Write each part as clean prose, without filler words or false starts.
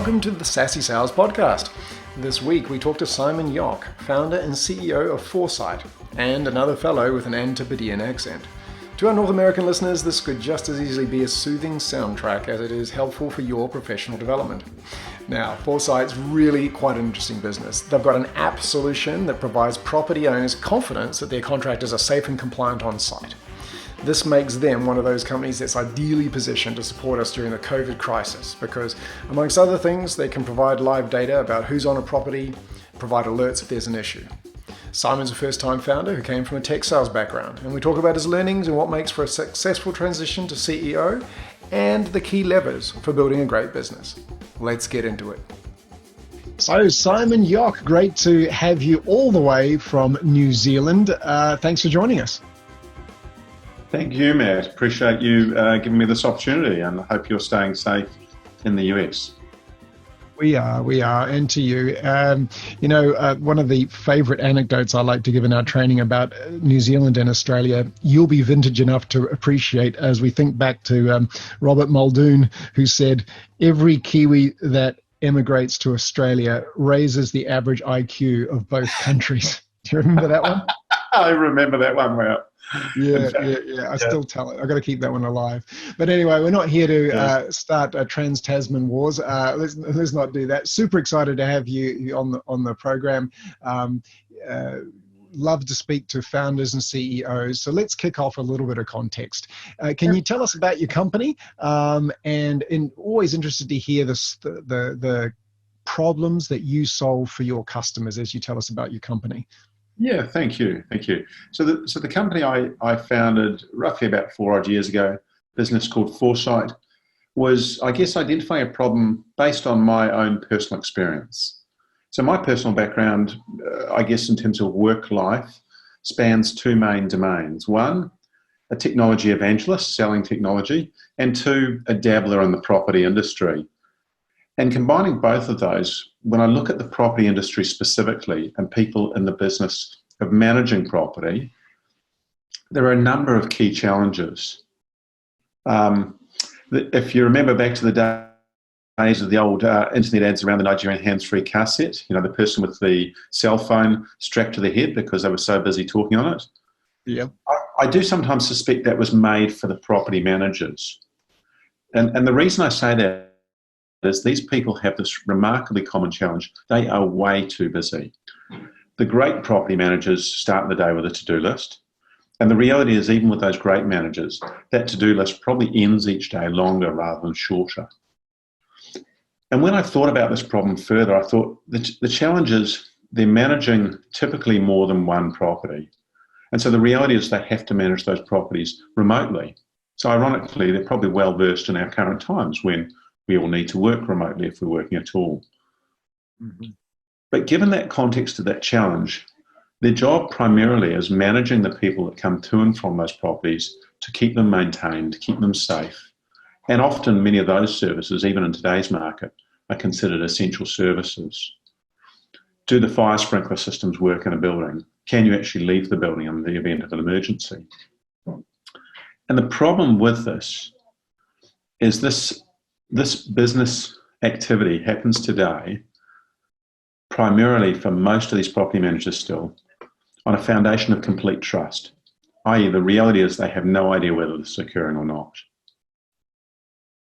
Welcome to the SaaSy Sales Podcast. This week we talk to Simon Yock, founder and CEO of Forsite, and another fellow with an Antipodean accent. To our North American listeners, this could just as easily be a soothing soundtrack as it is helpful for your professional development. Now, Forsite's really quite an interesting business. They've got an app solution that provides property owners confidence that their contractors are safe and compliant on site. This makes them one of those companies that's ideally positioned to support us during the COVID crisis because, amongst other things, they can provide live data about who's on a property, provide alerts if there's an issue. Simon's a first-time founder who came from a tech sales background, and we talk about his learnings and what makes for a successful transition to CEO and the key levers for building a great business. Let's get into it. So, Simon Yock, great to have you all the way from New Zealand. Thanks for joining us. Thank you, Matt. Appreciate you giving me this opportunity, and I hope you're staying safe in the US. We are, and to you. One of the favourite anecdotes I like to give in our training about New Zealand and Australia, you'll be vintage enough to appreciate as we think back to Robert Muldoon, who said, every Kiwi that emigrates to Australia raises the average IQ of both countries. Do you remember that one? I remember that one well. Yeah. I still tell it. I've got to keep that one alive. But anyway, we're not here to start a trans-Tasman wars. Let's not do that. Super excited to have you on the program. Love to speak to founders and CEOs. So let's kick off a little bit of context. Can you tell us about your company? And always interested to hear the problems that you solve for your customers as you tell us about your company. Yeah, thank you. So the company I founded roughly about 4 odd years ago, a business called Forsite, was, I guess, identifying a problem based on my own personal experience. So my personal background, I guess, in terms of work life, spans two main domains. One, a technology evangelist selling technology, and two, a dabbler in the property industry. And combining both of those, when I look at the property industry specifically and people in the business of managing property, there are a number of key challenges. If you remember back to the days of the old internet ads around the Nigerian hands-free car set, the person with the cell phone strapped to their head because they were so busy talking on it. Yeah, I do sometimes suspect that was made for the property managers. And the reason I say that is these people have this remarkably common challenge. They are way too busy. The great property managers start the day with a to-do list. And the reality is, even with those great managers, that to-do list probably ends each day longer rather than shorter. And when I thought about this problem further, I thought the challenge is they're managing typically more than one property. And so the reality is they have to manage those properties remotely. So ironically, they're probably well versed in our current times when we all need to work remotely if we're working at all. Mm-hmm. But given that context of that challenge, their job primarily is managing the people that come to and from those properties to keep them maintained, to keep them safe. And often many of those services, even in today's market, are considered essential services. Do the fire sprinkler systems work in a building? Can you actually leave the building in the event of an emergency? And the problem with this is this business activity happens today primarily for most of these property managers still on a foundation of complete trust, i.e. the reality is they have no idea whether this is occurring or not.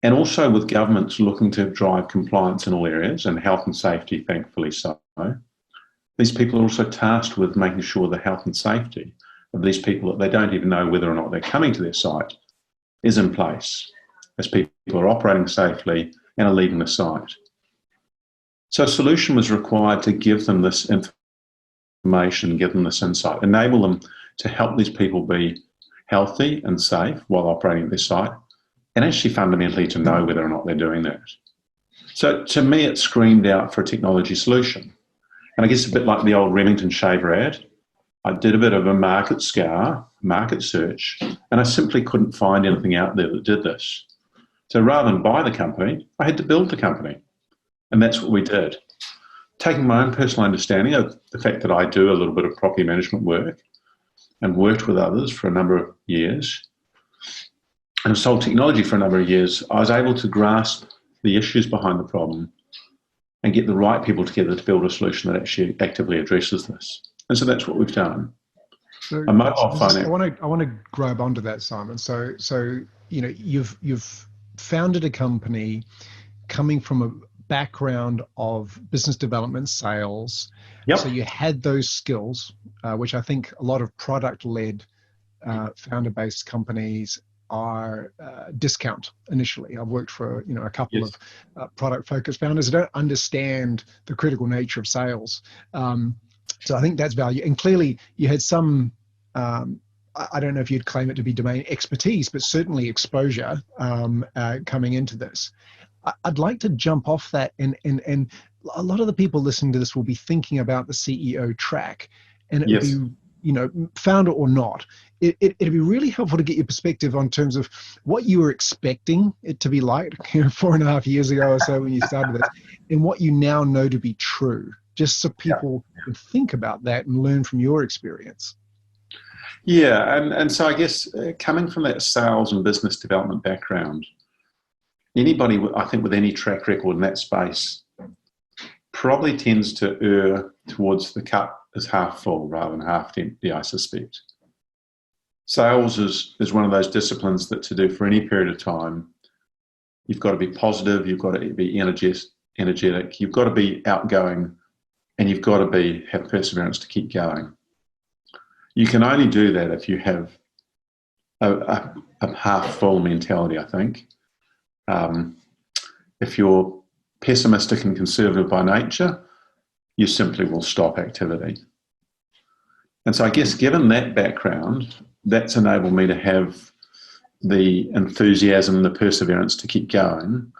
And also with governments looking to drive compliance in all areas and health and safety, thankfully so, these people are also tasked with making sure the health and safety of these people that they don't even know whether or not they're coming to their site is in place, as people are operating safely and are leaving the site. So a solution was required to give them this information, give them this insight, enable them to help these people be healthy and safe while operating at their site, and actually fundamentally to know whether or not they're doing that. So to me, it screamed out for a technology solution. And I guess a bit like the old Remington shaver ad, I did a bit of a market search, and I simply couldn't find anything out there that did this. So rather than buy the company, I had to build the company. And that's what we did. Taking my own personal understanding of the fact that I do a little bit of property management work and worked with others for a number of years and sold technology for a number of years, I was able to grasp the issues behind the problem and get the right people together to build a solution that actually actively addresses this. And so that's what we've done. So, A mobile phone. I want to grab onto that, Simon. So you've founded a company coming from a background of business development, sales. Yep. So you had those skills, which I think a lot of product-led founder-based companies are discount initially. I've worked for a couple Yes. of product-focused founders who don't understand the critical nature of sales. So I think that's value. And clearly you had some, I don't know if you'd claim it to be domain expertise, but certainly exposure coming into this. I'd like to jump off that, and a lot of the people listening to this will be thinking about the CEO track, and it Yes. would be, founder or not, it'd be really helpful to get your perspective on terms of what you were expecting it to be like 4.5 years ago or so when you started this, and what you now know to be true, just so people can think about that and learn from your experience. Yeah, and so I guess coming from that sales and business development background, anybody, I think, with any track record in that space probably tends to err towards the cup is half full rather than half empty, I suspect. Sales is one of those disciplines that to do for any period of time, you've got to be positive, you've got to be energetic, you've got to be outgoing, and you've got to have perseverance to keep going. You can only do that if you have a half full mentality, I think. If you're pessimistic and conservative by nature, you simply will stop activity. And so I guess given that background, that's enabled me to have the enthusiasm and the perseverance to keep going.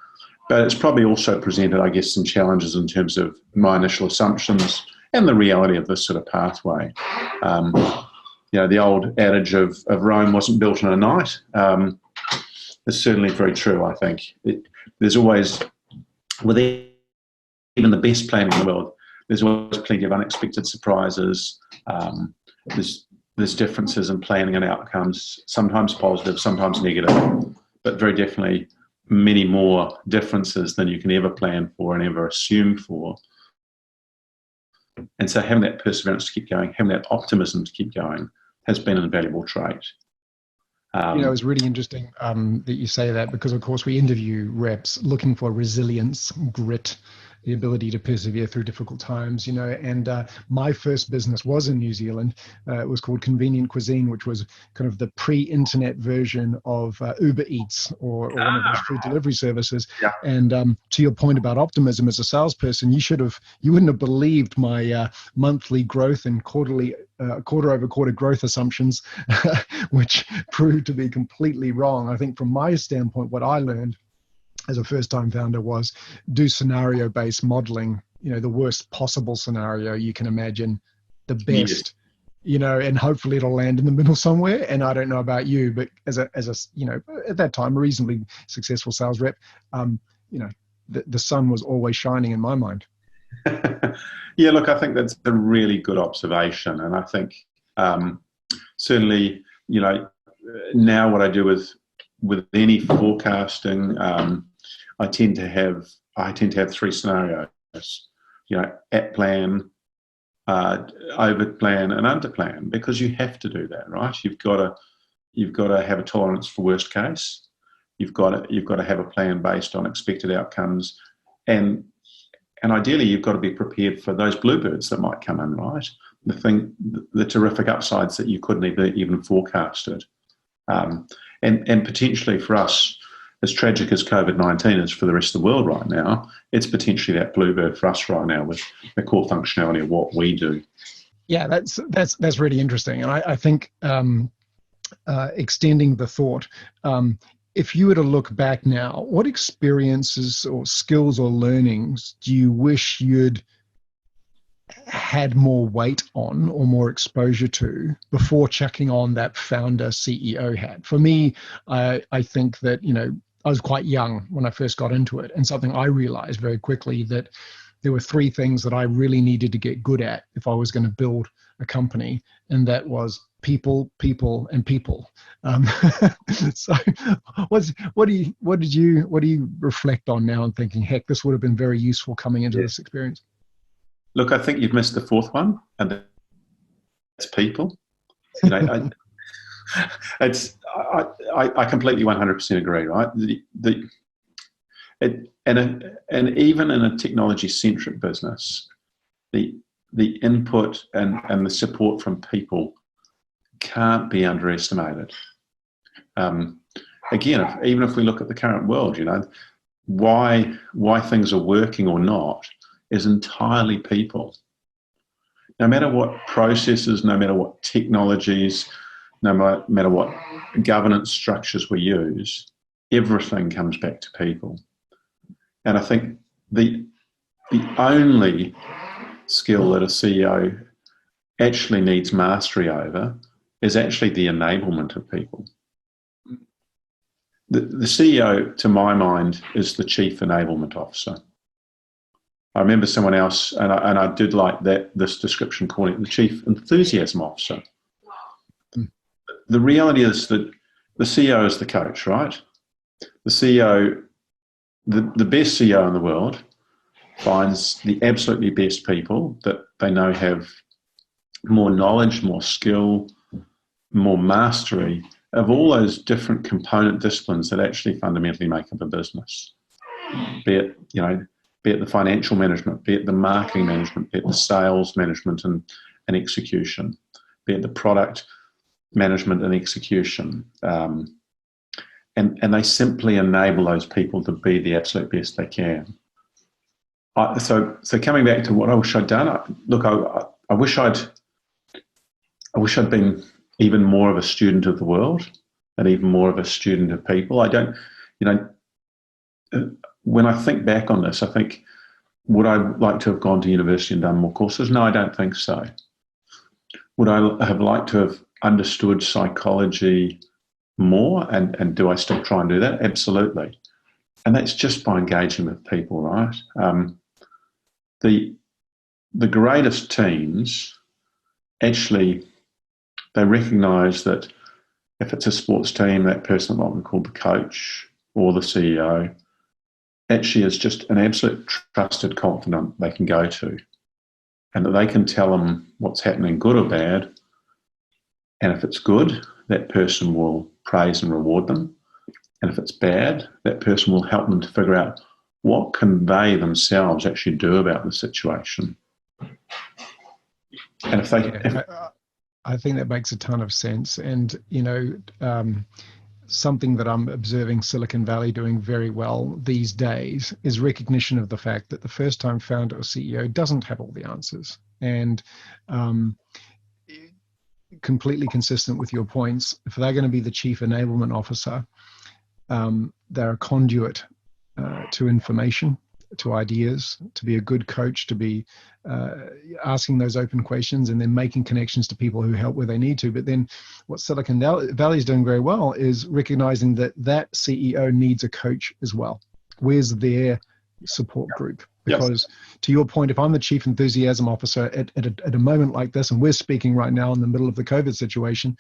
But it's probably also presented, I guess, some challenges in terms of my initial assumptions and the reality of this sort of pathway. The old adage of Rome wasn't built in a night is certainly very true, I think. There's always, with even the best planning in the world, there's always plenty of unexpected surprises. There's differences in planning and outcomes, sometimes positive, sometimes negative, but very definitely many more differences than you can ever plan for and ever assume for. And so having that perseverance to keep going, having that optimism to keep going has been an invaluable trait. It's really interesting that you say that, because of course we interview reps looking for resilience, grit, the ability to persevere through difficult times, and my first business was in New Zealand. It was called Convenient Cuisine, which was kind of the pre-internet version of Uber Eats or one of those food delivery services. Yeah. And to your point about optimism as a salesperson, you wouldn't have believed my monthly growth and quarter-over-quarter growth assumptions, which proved to be completely wrong. I think from my standpoint, what I learned as a first-time founder was do scenario-based modeling, the worst possible scenario you can imagine, the best, and hopefully it'll land in the middle somewhere. And I don't know about you, but as a at that time, a reasonably successful sales rep, the sun was always shining in my mind. Yeah, look, I think that's a really good observation. And I think certainly, now what I do with any forecasting, I tend to have 3 scenarios, at plan, over plan, and under plan, because you have to do that, right? You've got to have a tolerance for worst case. You've got to have a plan based on expected outcomes, and ideally you've got to be prepared for those bluebirds that might come in, right? The terrific upsides that you couldn't even forecasted, and potentially for us, as tragic as COVID-19 is for the rest of the world right now, it's potentially that bluebird for us right now with the core functionality of what we do. Yeah, that's really interesting. And I think extending the thought, if you were to look back now, what experiences or skills or learnings do you wish you'd had more weight on or more exposure to before checking on that founder CEO hat? For me, I think that, I was quite young when I first got into it, and something I realized very quickly that there were three things that I really needed to get good at if I was going to build a company, and that was people, people, and people. So, what do you reflect on now and thinking, heck, this would have been very useful coming into this experience? Look, I think you've missed the fourth one, and that's people. You know, I completely 100% agree. Right, and even in a technology-centric business, the input and the support from people can't be underestimated. Again, even if we look at the current world, you know, why things are working or not is entirely people. No matter what processes, no matter what technologies, no matter what governance structures we use, everything comes back to people. And I think the only skill that a CEO actually needs mastery over is actually the enablement of people. The CEO, to my mind, is the chief enablement officer. I remember someone else, and I did like this description, calling it the chief enthusiasm officer. The reality is that the CEO is the coach, right? The CEO, the best CEO in the world, finds the absolutely best people that they know have more knowledge, more skill, more mastery of all those different component disciplines that actually fundamentally make up a business. Be it the financial management, be it the marketing management, be it the sales management and execution, be it the product management and execution. And they simply enable those people to be the absolute best they can. So coming back to what I wish I'd done, I wish I'd been even more of a student of the world and even more of a student of people. I don't, when I think back on this, I think, would I like to have gone to university and done more courses? No, I don't think so. Would I have liked to have understood psychology more, and do I still try and do that? Absolutely. And that's just by engaging with people, right? The greatest teams actually, they recognise that if it's a sports team, that person might be called the coach or the CEO actually is just an absolute trusted confidant they can go to, and that they can tell them what's happening, good or bad. And if it's good, that person will praise and reward them. And if it's bad, that person will help them to figure out what can they themselves actually do about the situation. And if they... I think that makes a ton of sense. And, something that I'm observing Silicon Valley doing very well these days is recognition of the fact that the first-time founder or CEO doesn't have all the answers. And completely consistent with your points, if they're going to be the chief enablement officer, they're a conduit to information, to ideas, to be a good coach, to be asking those open questions and then making connections to people who help where they need to. But then what Silicon Valley is doing very well is recognizing that CEO needs a coach as well. Where's their support group? Because to your point, if I'm the chief enthusiasm officer at a moment like this, and we're speaking right now in the middle of the COVID situation,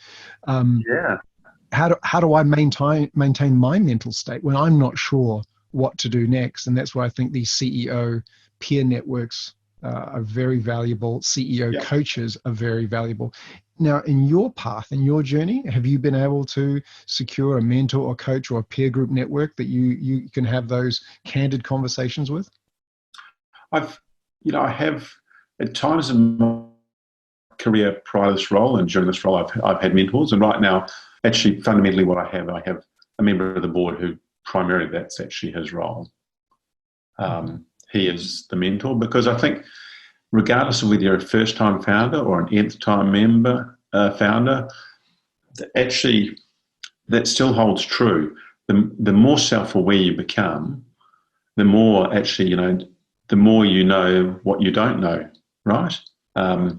how do I maintain my mental state when I'm not sure what to do next? And that's where I think these CEO peer networks are very valuable. CEO coaches are very valuable. Now, in your path, in your journey, have you been able to secure a mentor or coach or a peer group network that you can have those candid conversations with? I have at times in my career prior to this role and during this role, I've had mentors. And right now, actually, fundamentally what I have a member of the board who primarily that's actually his role. He is the mentor, because I think regardless of whether you're a first-time founder or an nth-time founder, actually that still holds true. The more self-aware you become, the more actually, the more you know what you don't know, right? The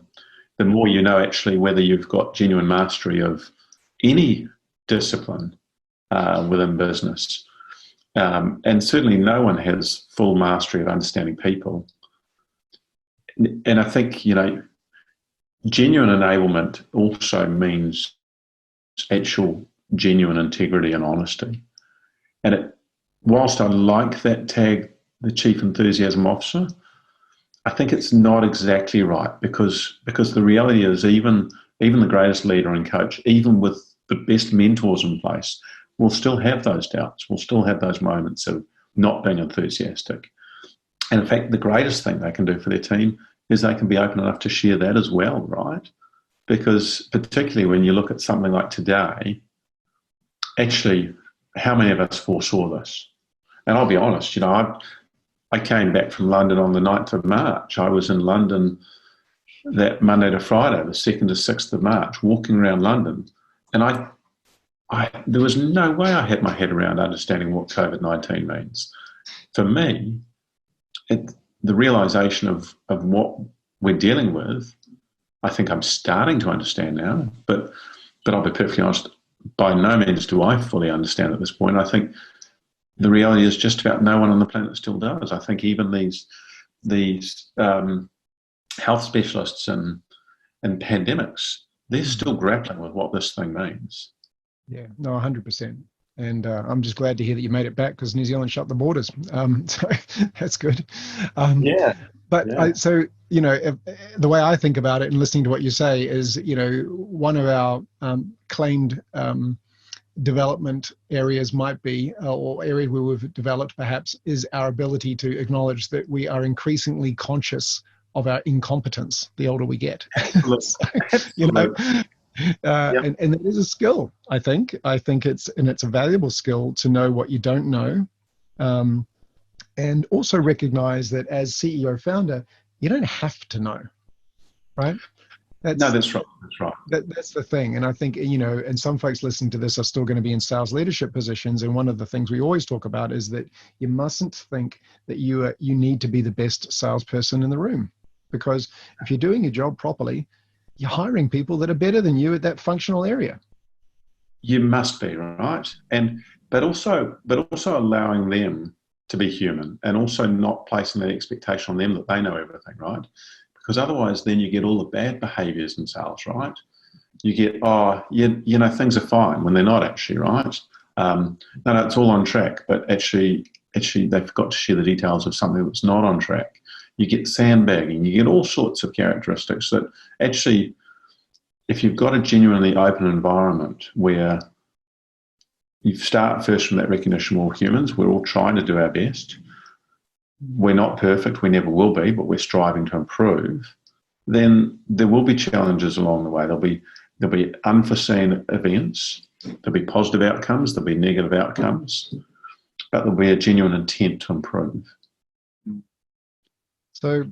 more you know actually whether you've got genuine mastery of any discipline within business. And certainly no one has full mastery of understanding people. And I think, genuine enablement also means actual genuine integrity and honesty. And whilst I like that tag, the Chief Enthusiasm Officer, I think it's not exactly right because the reality is even the greatest leader and coach, even with the best mentors in place, will still have those doubts, will still have those moments of not being enthusiastic. And in fact, the greatest thing they can do for their team is they can be open enough to share that as well, right? Because particularly when you look at something like today, actually, how many of us foresaw this? And I'll be honest, I came back from London on the 9th of March. I was in London that Monday to Friday, the 2nd to 6th of March, walking around London. And there was no way I had my head around understanding what COVID-19 means. For me, the realisation of what we're dealing with, I think I'm starting to understand now, but I'll be perfectly honest, by no means do I fully understand at this point. I think the reality is just about no one on the planet still does. I think even these health specialists and pandemics, they're still grappling with what this thing means. Yeah, no, 100%. And I'm just glad to hear that you made it back because New Zealand shut the borders. So that's good. But yeah. The way I think about it and listening to what you say is, one of our claimed development areas might be, or areas where we've developed perhaps, is our ability to acknowledge that we are increasingly conscious of our incompetence the older we get. And it is a skill. I think it's a valuable skill to know what you don't know, and also recognize that as CEO founder, you don't have to know, right? That's right. That's the thing. And I think, and some folks listening to this are still going to be in sales leadership positions. And one of the things we always talk about is that you mustn't think that you need to be the best salesperson in the room, because if you're doing your job properly, you're hiring people that are better than you at that functional area. You must be, right? But also allowing them to be human, and also not placing that expectation on them that they know everything, right? Because otherwise then you get all the bad behaviors in sales, right? You get, things are fine when they're not actually, right? No, it's all on track, but actually they forgot to share the details of something that's not on track. You get sandbagging, you get all sorts of characteristics that actually, if you've got a genuinely open environment where you start first from that recognition, we're all humans, we're all trying to do our best, we're not perfect, we never will be, but we're striving to improve, then there will be challenges along the way. There'll be unforeseen events, there'll be positive outcomes, there'll be negative outcomes, but there'll be a genuine intent to improve. So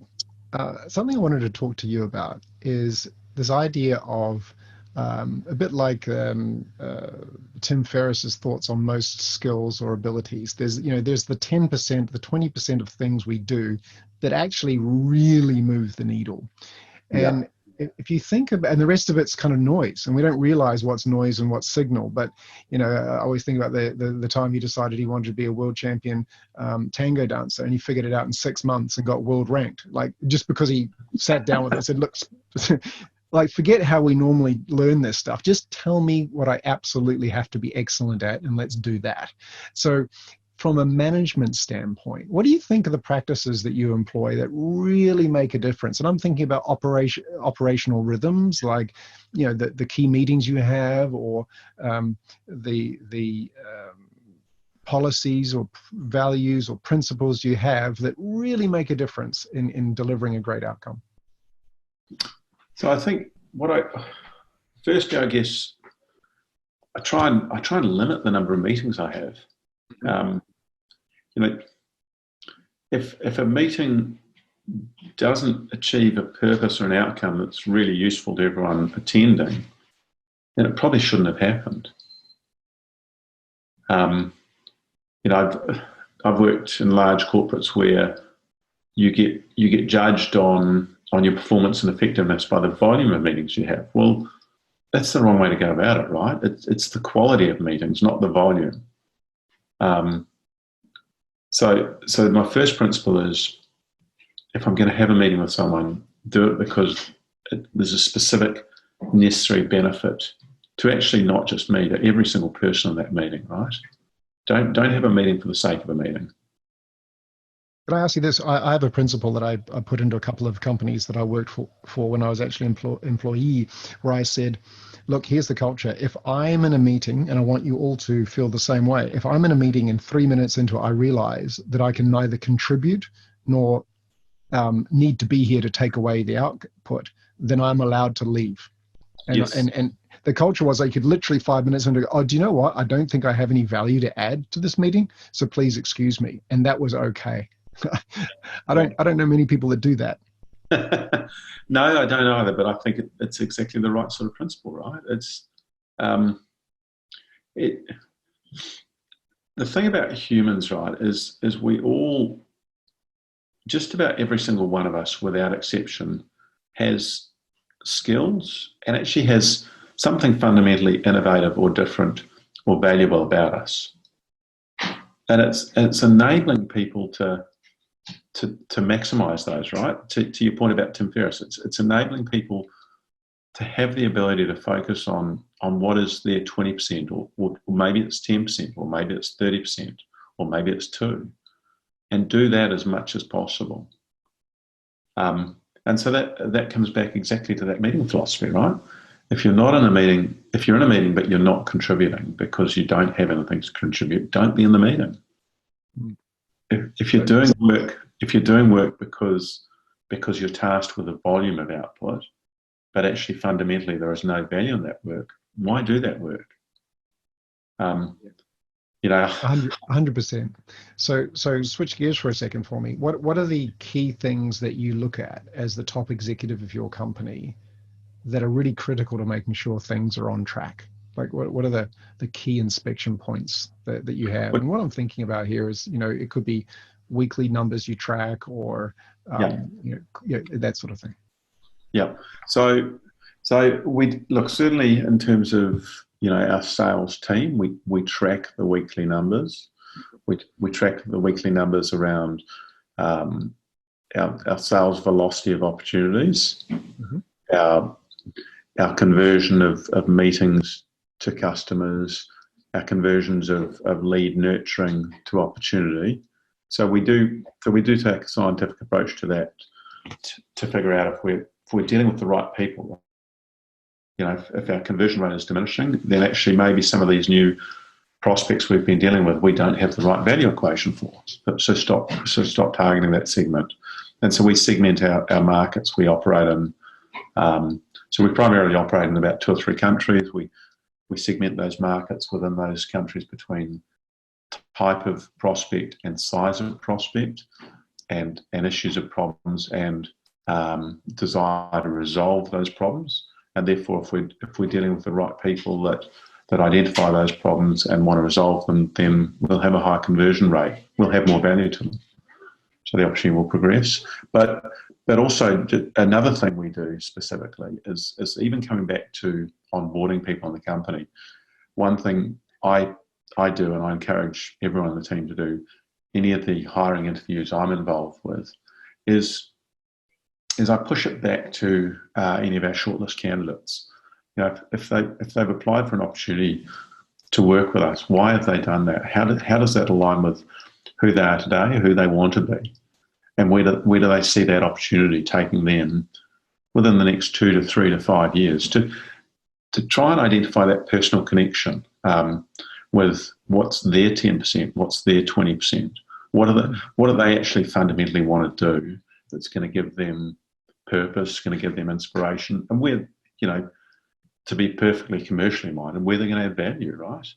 something I wanted to talk to you about is this idea of a bit like Tim Ferriss's thoughts on most skills or abilities. There's the 10%, the 20% of things we do that actually really move the needle. And if you think about, and the rest of it's kind of noise, and we don't realize what's noise and what's signal. But I always think about the time he decided he wanted to be a world champion tango dancer, and he figured it out in 6 months and got world ranked. Like, just because he sat down with it and said, look, like, forget how we normally learn this stuff. Just tell me what I absolutely have to be excellent at, and let's do that. So from a management standpoint, what do you think are the practices that you employ that really make a difference? And I'm thinking about operational rhythms, like, the key meetings you have, or the policies or values or principles you have that really make a difference in delivering a great outcome. So I think firstly, I guess I try and limit the number of meetings I have. If a meeting doesn't achieve a purpose or an outcome that's really useful to everyone attending, then it probably shouldn't have happened. I've worked in large corporates where you get judged on your performance and effectiveness by the volume of meetings you have. Well, that's the wrong way to go about it, right? It's the quality of meetings, not the volume. So my first principle is if I'm going to have a meeting with someone, do it because there's a specific necessary benefit to actually not just me, to every single person in that meeting, right? Don't have a meeting for the sake of a meeting. Can I ask you this? I have a principle that I put into a couple of companies that I worked for when I was actually employee, where I said, look, here's the culture. If I'm in a meeting, and I want you all to feel the same way, if I'm in a meeting and 3 minutes into it, I realize that I can neither contribute nor need to be here to take away the output, then I'm allowed to leave. And, Yes. and the culture was I could literally 5 minutes into, oh, do you know what? I don't think I have any value to add to this meeting, so please excuse me. And that was okay. I don't know many people that do that. No, I don't either, but I think it's exactly the right sort of principle, right? It's the thing about humans, right, is we all, just about every single one of us, without exception, has skills and actually has something fundamentally innovative or different or valuable about us. And it's enabling people to maximize those, right? To your point about Tim Ferriss, it's enabling people to have the ability to focus on what is their 20%, or maybe it's 10%, or maybe it's 30%, or maybe it's 2%, and do that as much as possible. And so that comes back exactly to that meeting philosophy, right? If you're in a meeting but you're not contributing because you don't have anything to contribute, don't be in the meeting. If you're doing work because you're tasked with a volume of output, but actually fundamentally there is no value in that work, why do that work? 100%. So switch gears for a second for me. What are the key things that you look at as the top executive of your company that are really critical to making sure things are on track? Like what are the key inspection points that you have? And what I'm thinking about here is, it could be weekly numbers you track, or that sort of thing. Yeah. So we look, certainly in terms of our sales team, we track the weekly numbers. We track the weekly numbers around our sales velocity of opportunities, our conversion of meetings to customers, our conversions of lead nurturing to opportunity. So we do take a scientific approach to that to figure out if we're dealing with the right people. If our conversion rate is diminishing, then actually maybe some of these new prospects we've been dealing with, we don't have the right value equation for. So stop targeting that segment. And so we segment our markets we operate in. So we primarily operate in about 2 or 3 countries. We segment those markets within those countries between type of prospect and size of prospect, and issues of problems, and desire to resolve those problems. And therefore, if we're dealing with the right people that identify those problems and want to resolve them, then we'll have a higher conversion rate. We'll have more value to them. So the opportunity will progress. But also another thing we do specifically is even coming back to onboarding people in the company. One thing I do, and I encourage everyone on the team to do, any of the hiring interviews I'm involved with, is I push it back to any of our shortlist candidates. If they've applied for an opportunity to work with us, why have they done that? How does that align with who they are today, who they want to be, and where do they see that opportunity taking them within the next 2 to 3 to 5 years? To try and identify that personal connection with what's their 10%, what's their 20%, what do they actually fundamentally want to do that's going to give them purpose, going to give them inspiration, and where, to be perfectly commercially minded, where they're going to add value, right?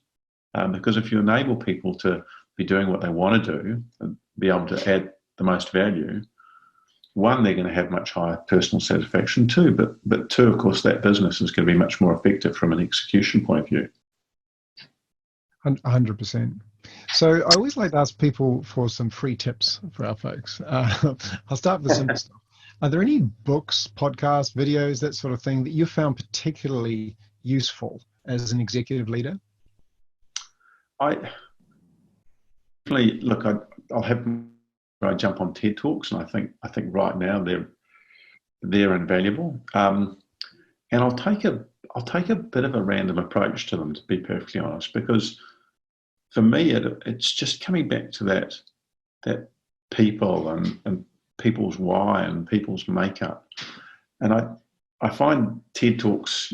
Because if you enable people to be doing what they want to do and be able to add the most value, one, they're going to have much higher personal satisfaction too, but two, of course, that business is going to be much more effective from an execution point of view. 100%. So I always like to ask people for some free tips for our folks. I'll start with the simple stuff. Are there any books, podcasts, videos, that sort of thing that you found particularly useful as an executive leader? I'll have I jump on TED Talks, and I think right now they're invaluable. And I'll take a bit of a random approach to them, to be perfectly honest, because for me it's just coming back to that people and people's why and people's makeup. And I find TED Talks,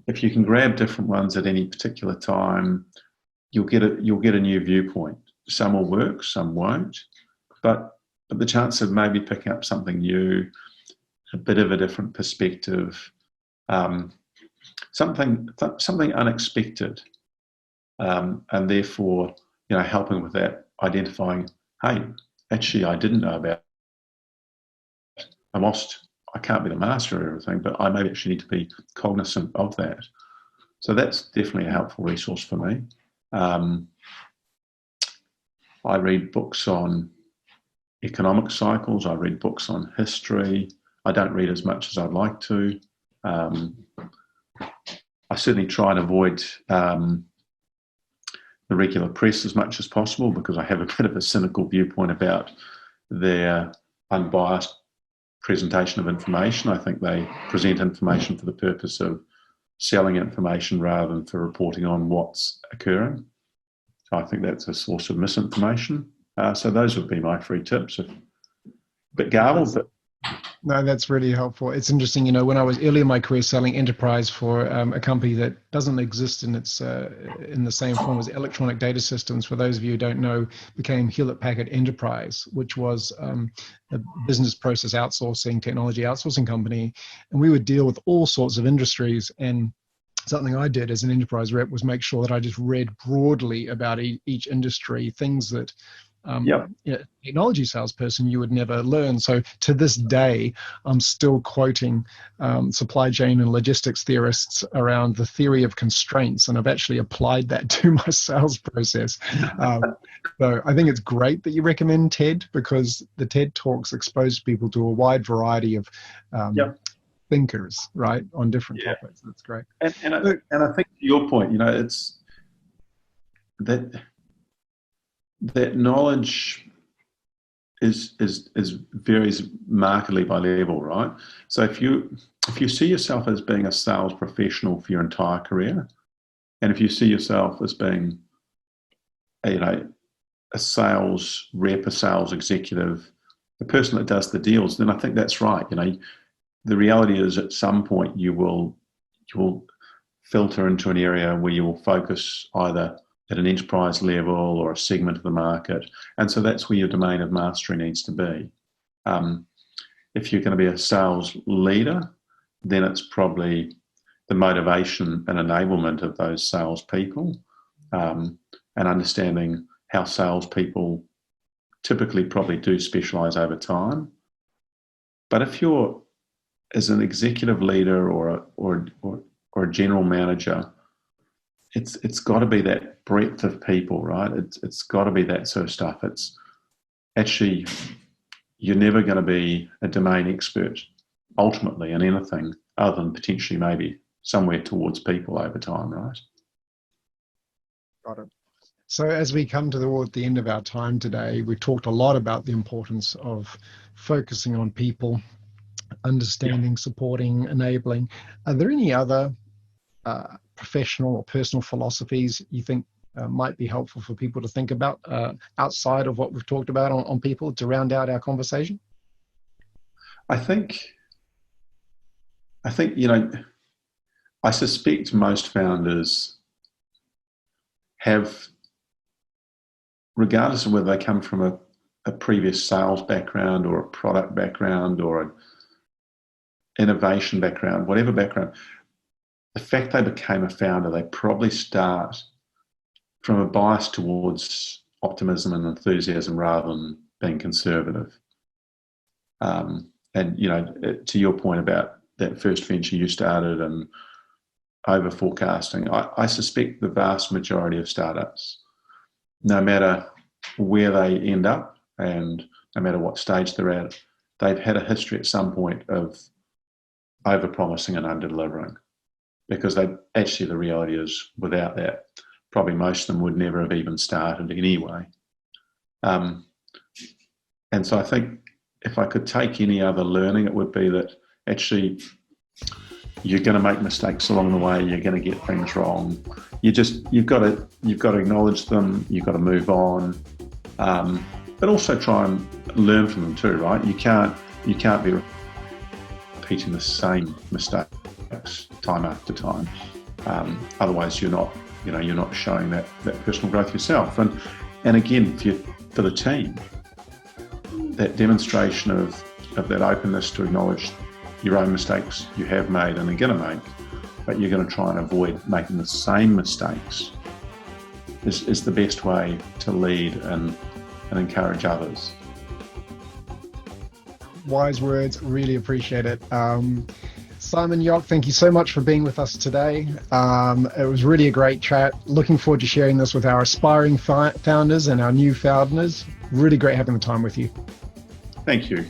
if you can grab different ones at any particular time, you'll get a new viewpoint. Some will work, some won't, but the chance of maybe picking up something new, a bit of a different perspective, something unexpected, and therefore, helping with that, identifying, hey, actually, I didn't know about it. I can't be the master of everything, but I maybe actually need to be cognizant of that. So that's definitely a helpful resource for me. I read books on economic cycles. I read books on history. I don't read as much as I'd like to. I certainly try and avoid the regular press as much as possible, because I have a bit of a cynical viewpoint about their unbiased presentation of information. I think they present information for the purpose of selling information rather than for reporting on what's occurring. So I think that's a source of misinformation. So those would be my 3 tips. A bit garbled, but... No, that's really helpful. It's interesting, when I was early in my career selling enterprise for a company that doesn't exist in its in the same form as Electronic Data Systems, for those of you who don't know, became Hewlett-Packard Enterprise, which was a business process outsourcing, technology outsourcing company. And we would deal with all sorts of industries. And something I did as an enterprise rep was make sure that I just read broadly about each industry, things that technology salesperson you would never learn. So to this day, I'm still quoting supply chain and logistics theorists around the theory of constraints, and I've actually applied that to my sales process. So I think it's great that you recommend TED, because the TED Talks expose people to a wide variety of thinkers, right, on different topics. That's great. And I think to your point, it's that knowledge varies markedly by level, right? So if you see yourself as being a sales professional for your entire career, and if you see yourself as being a sales rep, a sales executive, the person that does the deals, then I think that's right. The reality is, at some point you will filter into an area where you will focus either at an enterprise level or a segment of the market. And so that's where your domain of mastery needs to be. If you're going to be a sales leader, then it's probably the motivation and enablement of those salespeople, and understanding how salespeople typically probably do specialize over time. But if you're, as an executive leader or a general manager, it's got to be that breadth of people, right? It's got to be that sort of stuff. It's actually, you're never going to be a domain expert ultimately in anything other than potentially maybe somewhere towards people over time, right? Got it. So as we come toward the end of our time today, we've talked a lot about the importance of focusing on people, understanding, supporting, enabling. Are there any other professional or personal philosophies you think might be helpful for people to think about outside of what we've talked about on people to round out our conversation? I think, I suspect most founders have, regardless of whether they come from a previous sales background or a product background or an innovation background, whatever background, the fact they became a founder, they probably start from a bias towards optimism and enthusiasm rather than being conservative. And, to your point about that first venture you started and over forecasting, I suspect the vast majority of startups, no matter where they end up and no matter what stage they're at, they've had a history at some point of over-promising and under-delivering. Because the reality is, without that, probably most of them would never have even started anyway. And so I think if I could take any other learning, it would be that actually you're going to make mistakes along the way. You're going to get things wrong. You've got to acknowledge them. You've got to move on, but also try and learn from them too, right? You can't be repeating the same mistakes time after time. Otherwise, you're not showing that personal growth yourself. And again, for the team, that demonstration of that openness to acknowledge your own mistakes you have made and are going to make, but you're going to try and avoid making the same mistakes is the best way to lead and encourage others. Wise words, really appreciate it. Simon, Yock, thank you so much for being with us today. It was really a great chat. Looking forward to sharing this with our aspiring founders and our new founders. Really great having the time with you. Thank you.